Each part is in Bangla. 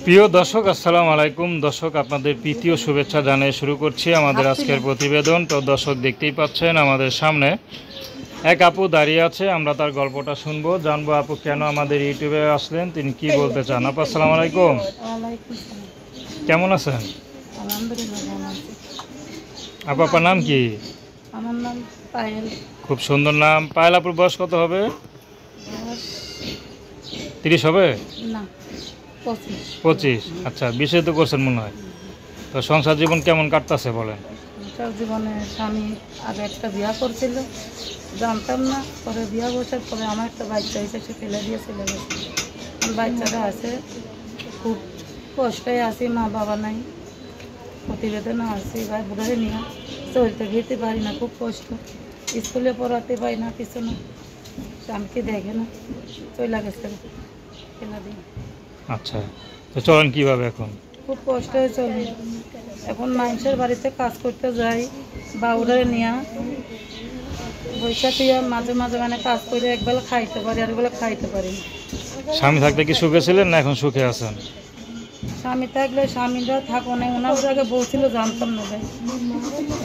প্রিয় দর্শক, আসসালামু আলাইকুম। দর্শক, আপনাদের প্রীতি ও শুভেচ্ছা জানিয়ে শুরু করছি আমাদের আজকের প্রতিবেদন। তো দর্শক, দেখতেই পাচ্ছেন আমাদের সামনে এক আপু দাঁড়িয়ে আছে। আমরা তার গল্পটা শুনবো, জানবো আপু কেন আমাদের ইউটিউবে আসলেন, তিনি কি বলতে চান। আপু আসসালামু আলাইকুম, কেমন আছেন? আপু, আপনার নাম কি? আমার নাম পায়েল। খুব সুন্দর নাম। পায়েল আপুর বয়স কত হবে? 30 হবে না, 25। 25। আচ্ছা, বিশেষ তো করছেন মনে হয়। তো সংসার জীবন কেমন কাটতেছে বলেন? সংসার জীবনে স্বামী আগে একটা বিয়া করছিল, জানতাম না। পরে বিয়া বসার পরে আমার একটা বাচ্চা হয়েছে, সে ফেলে দিয়ে চলে গেছে। বাচ্চাটা আছে, খুব কষ্টে আছি, মা বাবা নাই, প্রতিবেদনও আছি। ভাই বুড়ারে নিয়ে চলতে ফিরতে পারি না, খুব কষ্ট। স্কুলে পড়াতে পারি না, কিছু না। স্বামীকে দেখে না, চলে গেছে ফেলা দিয়ে। আচ্ছা, তো চলেন কিভাবে এখন? খুব কষ্ট হয়ে চলে। এখন মানুষের বাড়িতে কাজ করতে যাই, বাউরে নিয়ে বৈশাখ মাঝে মাঝে মানে কাজ করে একবেলা খাইতে পারি, আর একবেলা খাইতে পারি না। স্বামী থাকতে কি সুখে ছিলেন না এখন সুখে আছেন? স্বামী থাকলে স্বামীরা থাকো না, ওনার আগে বউ ছিল, জানতাম না ভাই।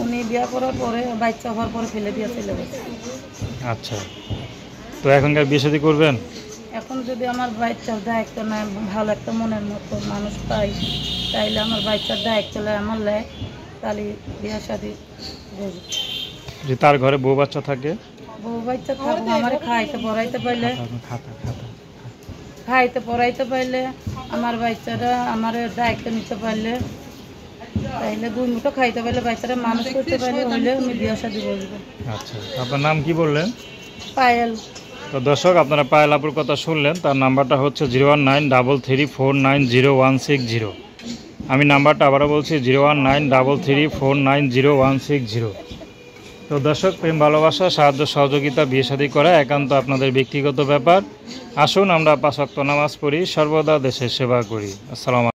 উনি বিয়া করার পরে বাচ্চা হওয়ার পরে ফেলে দিয়ে চলে গেছে। আচ্ছা, তো এখনকার বিয়ে শাদী করবেন? এখন যদি আমার বাচ্চার দায়িত্ব নেয়, ভালো একটা মনের মতো মানুষ পাই, তাইলে আমার বাচ্চার দায়িত্ব নেয় আমার লেয়, তাহলে বিয়া শাদি বুঝি। যে তার ঘরে বউ বাচ্চা থাকে? বউ বাচ্চা থাকবো, আমার খাইতে পড়াইতে পারলে, খাতা খাতা খাইতে পড়াইতে পারলে, আমার বাচ্চারা আমার দায়িত্ব নিতে পারলে, তাইলে 2 মুঠো খাইতে পারলে, বাচ্চারা মানুষ করতে পারলে, হইলে আমি বিয়া শাদি বসবো। আচ্ছা, আপনার নাম কি বললেন? পায়েল। তো দর্শক, আপনারা পায়েল আপুর কথা শুনলেন। তার নাম্বারটা হচ্ছে 01933490160। আমি নাম্বারটা আবারও বলছি, 01933490160। তো দর্শক, প্রেম ভালোবাসা, সাহায্য সহযোগিতা, বিয়ে শাদী করা একান্ত আপনাদের ব্যক্তিগত ব্যাপার। আসুন আমরা 5 ওয়াক্ত নামাজ পড়ি, সর্বদা দেশের সেবা করি। আসসালামু আলাইকুম।